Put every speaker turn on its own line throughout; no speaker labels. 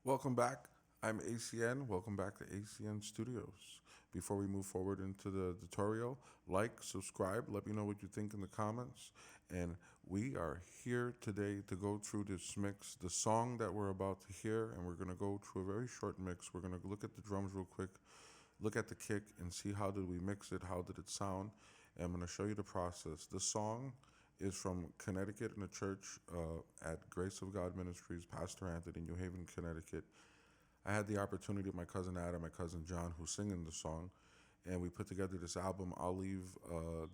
Welcome back. I'm ACN. Welcome back to ACN Studios. Before we move forward into the tutorial, like, subscribe, let me know what you think in the comments. And we are here today to go through this mix, the song that we're about to hear, and we're going to go through a very short mix. We're going to look at the drums real quick, look at the kick, and see how did we mix it, how did it sound. And I'm going to show you the process. The song is from Connecticut in a church at Grace of God Ministries, Pastor Anthony, New Haven, Connecticut. I had the opportunity with my cousin Adam, my cousin John, who's singing the song, and we put together this album. I'll leave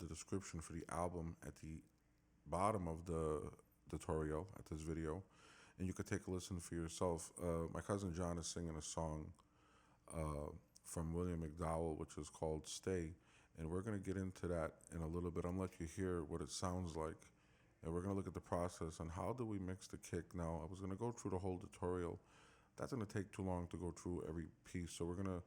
the description for the album at the bottom of the tutorial at this video, and you could take a listen for yourself. My cousin John is singing a song from William McDowell, which is called Stay. And we're going to get into that in a little bit. I'm going to let you hear what it sounds like. And we're going to look at the process on how do we mix the kick. Now, I was going to go through the whole tutorial. That's going to take too long to go through every piece. So we're going to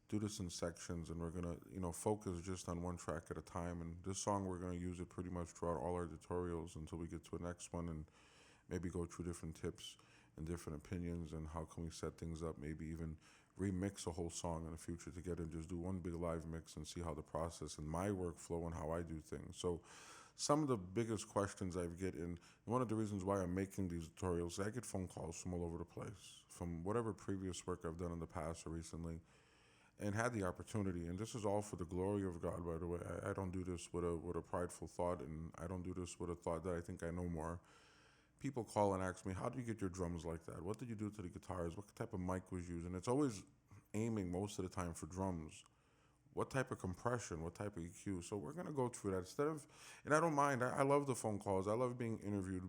do this in sections, and we're going to, focus just on one track at a time. And this song, we're going to use it pretty much throughout all our tutorials until we get to the next one, and maybe go through different tips and different opinions and how can we set things up, maybe even remix a whole song in the future together and just do one big live mix and see how the process and my workflow and how I do things. So some of the biggest questions I get, and one of the reasons why I'm making these tutorials, I get phone calls from all over the place, from whatever previous work I've done in the past or recently, and had the opportunity. And this is all for the glory of God, by the way. I don't do this with a prideful thought, and I don't do this with a thought that I think I know more. People call and ask me, how do you get your drums like that? What did you do to the guitars? What type of mic was used? And it's always aiming most of the time for drums. What type of compression? What type of EQ? So we're gonna go through that instead of, and I don't mind. I love the phone calls. I love being interviewed.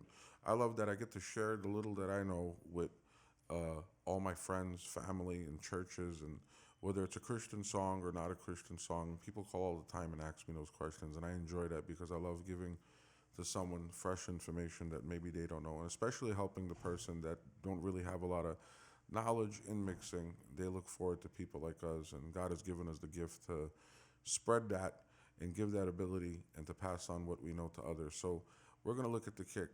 I love that I get to share the little that I know with all my friends, family, and churches, and whether it's a Christian song or not a Christian song, people call all the time and ask me those questions, and I enjoy that because I love giving to someone fresh information that maybe they don't know, and especially helping the person that don't really have a lot of knowledge in mixing. They look forward to people like us, and God has given us the gift to spread that and give that ability and to pass on what we know to others. So we're going to look at the kick.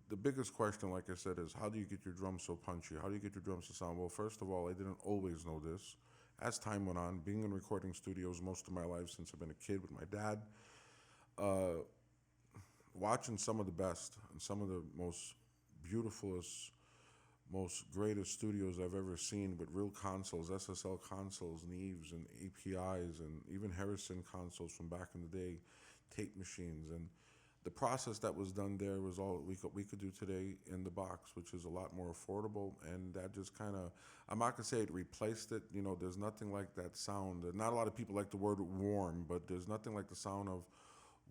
The biggest question, like I said, is how do you get your drums so punchy? How do you get your drums to sound? Well, first of all, I didn't always know this. As time went on, being in recording studios most of my life since I've been a kid with my dad, watching some of the best and some of the most beautifulest, most greatest studios I've ever seen with real consoles, SSL consoles, Neves and APIs, and even Harrison consoles from back in the day, tape machines. And the process that was done there was all we could do today in the box, which is a lot more affordable. And that just kind of, I'm not gonna say it replaced it. There's nothing like that sound. Not a lot of people like the word warm, but there's nothing like the sound of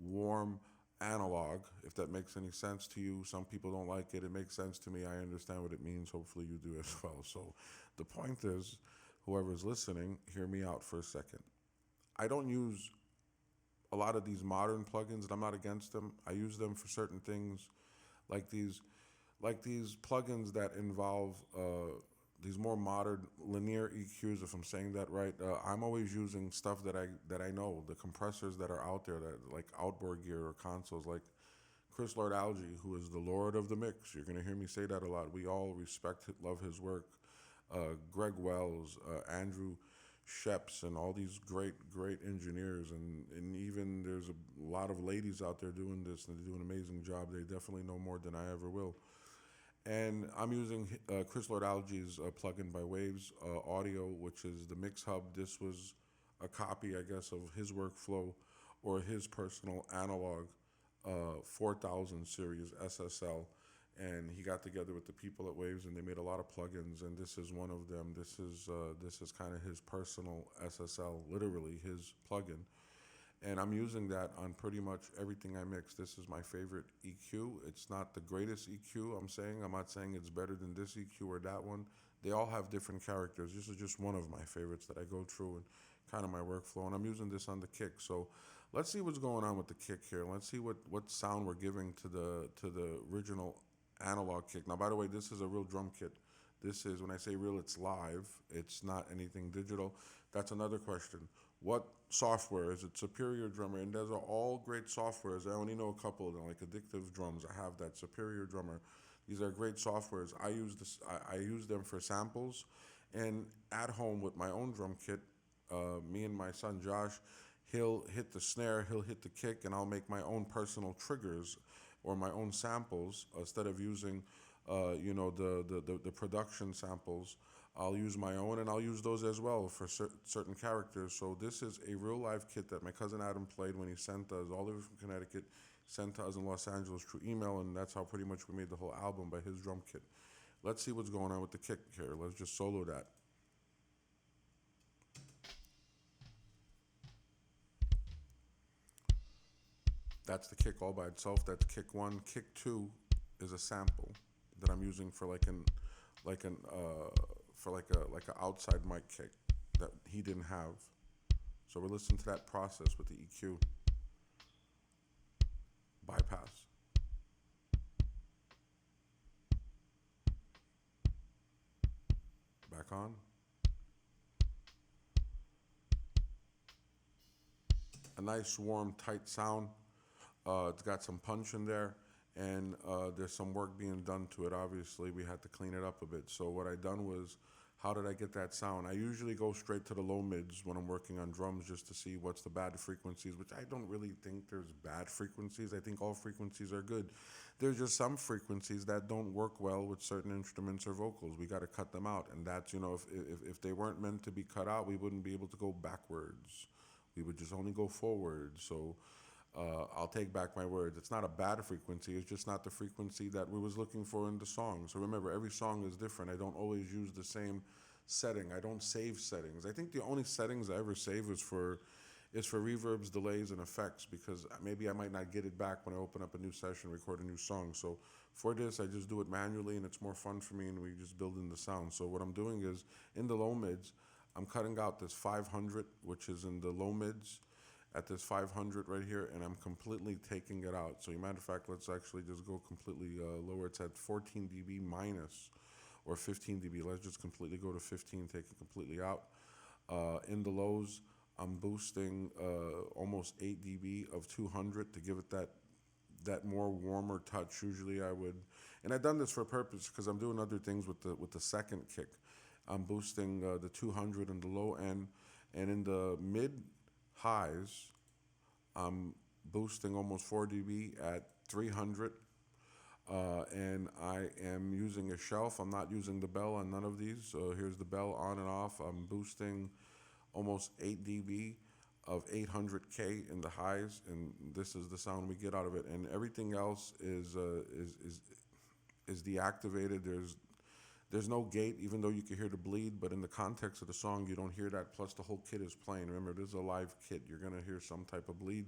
warm analog, if that makes any sense to you. Some people don't like it. It makes sense to me. I understand what it means. Hopefully you do as well. So the point is, whoever's listening, hear me out for a second. I don't use a lot of these modern plugins, and I'm not against them. I use them for certain things, like these plugins that involve these more modern linear EQs, if I'm saying that right. I'm always using stuff that I know, the compressors that are out there, that like outboard gear or consoles, like Chris Lord Alge, who is the Lord of the Mix. You're gonna hear me say that a lot. We all respect, love his work. Greg Wells, Andrew Sheps, and all these great engineers, and even there's a lot of ladies out there doing this, and they do an amazing job. They definitely know more than I ever will. And I'm using Chris Lord Alge's plugin by Waves Audio, which is the Mix Hub. This was a copy, I guess, of his workflow or his personal analog 4000 series SSL. And he got together with the people at Waves, and they made a lot of plugins. And this is one of them. This is kind of his personal SSL, literally his plugin. And I'm using that on pretty much everything I mix. This is my favorite EQ. It's not the greatest EQ, I'm not saying it's better than this EQ or that one. They all have different characters. This is just one of my favorites that I go through and kind of my workflow. And I'm using this on the kick. So let's see what's going on with the kick here. Let's see what sound we're giving to the original analog kick. Now, by the way, this is a real drum kit. This is, when I say real, it's live. It's not anything digital. That's another question. What software? Is it Superior Drummer? And those are all great softwares. I only know a couple of them, like Addictive Drums. I have that Superior Drummer. These are great softwares. I use them for samples, and at home with my own drum kit, me and my son Josh, he'll hit the snare, he'll hit the kick, and I'll make my own personal triggers or my own samples instead of using, the production samples. I'll use my own, and I'll use those as well for certain characters. So this is a real live kit that my cousin Adam played when he sent us all the way from Connecticut, sent to us in Los Angeles through email, and that's how pretty much we made the whole album by his drum kit. Let's see what's going on with the kick here. Let's just solo that. That's the kick all by itself. That's kick one. Kick two is a sample that I'm using for like an for like a outside mic kick that he didn't have. So we're listening to that process with the EQ bypass. Back on. A nice, warm, tight sound. It's got some punch in there, and there's some work being done to it. Obviously, we had to clean it up a bit. So what I done was, how did I get that sound? I usually go straight to the low mids when I'm working on drums just to see what's the bad frequencies, which I don't really think there's bad frequencies. I think all frequencies are good. There's just some frequencies that don't work well with certain instruments or vocals. We got to cut them out, and that's, if they weren't meant to be cut out, we wouldn't be able to go backwards. We would just only go forward. So I'll take back my words. It's not a bad frequency. It's just not the frequency that we was looking for in the song. So remember, every song is different. I don't always use the same setting. I don't save settings. I think the only settings I ever save is for reverbs, delays, and effects, because maybe I might not get it back when I open up a new session, record a new song. So for this, I just do it manually, and it's more fun for me, and we just build in the sound. So what I'm doing is, in the low mids, I'm cutting out this 500, which is in the low mids, at this 500 right here, and I'm completely taking it out. So, as a matter of fact, let's actually just go completely lower. It's at 14 dB minus, or 15 dB. Let's just completely go to 15, take it completely out. In the lows, I'm boosting almost 8 dB of 200 to give it that more warmer touch. Usually I would, and I've done this for a purpose because I'm doing other things with the second kick. I'm boosting the 200 in the low end, and in the mid highs, I'm boosting almost 4 dB at 300, and I am using a shelf. I'm not using the bell on none of these. So here's the bell on and off. I'm boosting almost 8 dB of 800K in the highs, and this is the sound we get out of it. And everything else is deactivated. There's no gate, even though you can hear the bleed, but in the context of the song, you don't hear that. Plus, the whole kit is playing. Remember, this is a live kit. You're going to hear some type of bleed.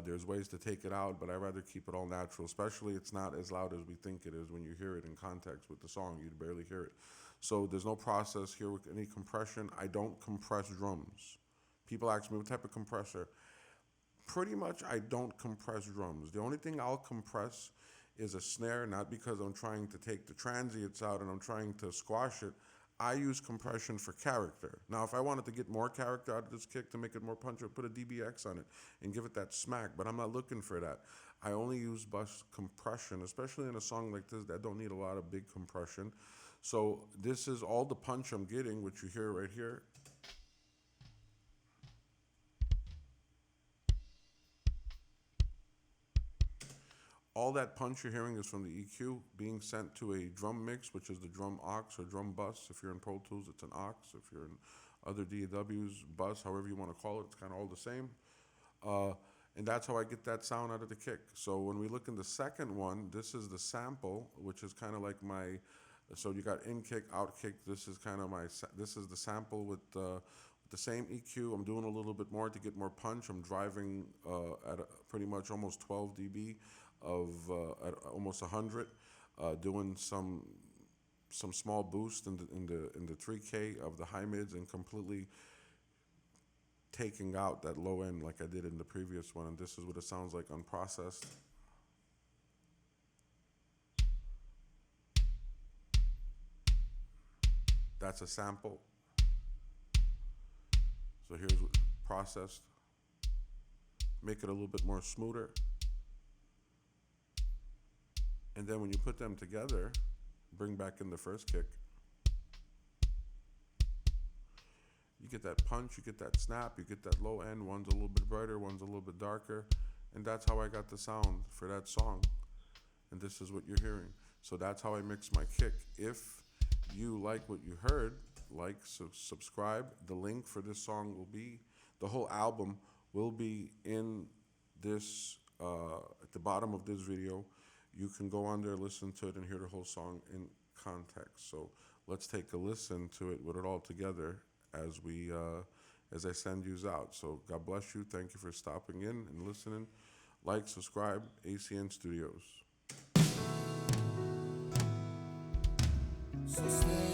There's ways to take it out, but I rather keep it all natural, especially it's not as loud as we think it is when you hear it in context with the song. You'd barely hear it. So there's no process here with any compression. I don't compress drums. People ask me, what type of compressor? Pretty much, I don't compress drums. The only thing I'll compress is a snare, not because I'm trying to take the transients out and I'm trying to squash it. I use compression for character. Now, if I wanted to get more character out of this kick to make it more punch, I'd put a DBX on it and give it that smack, but I'm not looking for that. I only use bus compression, especially in a song like this that don't need a lot of big compression. So this is all the punch I'm getting, which you hear right here. All that punch you're hearing is from the EQ being sent to a drum mix, which is the drum aux or drum bus. If you're in Pro Tools, it's an aux. If you're in other DAWs, bus, however you want to call it, it's kind of all the same. And that's how I get that sound out of the kick. So when we look in the second one, this is the sample, which is kind of like my, so you got in kick, out kick. This is kind of this is the sample with the same EQ. I'm doing a little bit more to get more punch. I'm driving at pretty much almost 12 dB of at almost 100, doing some small boost in the 3K of the high mids, and completely taking out that low end like I did in the previous one. And this is what it sounds like unprocessed. That's a sample. So here's what processed. Make it a little bit more smoother. And then when you put them together, bring back in the first kick, you get that punch, you get that snap, you get that low end. One's a little bit brighter, one's a little bit darker. And that's how I got the sound for that song. And this is what you're hearing. So that's how I mix my kick. If you like what you heard, like, subscribe. The link for this song will be, the whole album will be in this, at the bottom of this video. You can go on there, listen to it, and hear the whole song in context. So let's take a listen to it with it all together as we, as I send yous out. So God bless you. Thank you for stopping in and listening. Like, subscribe, ACN Studios.
So stay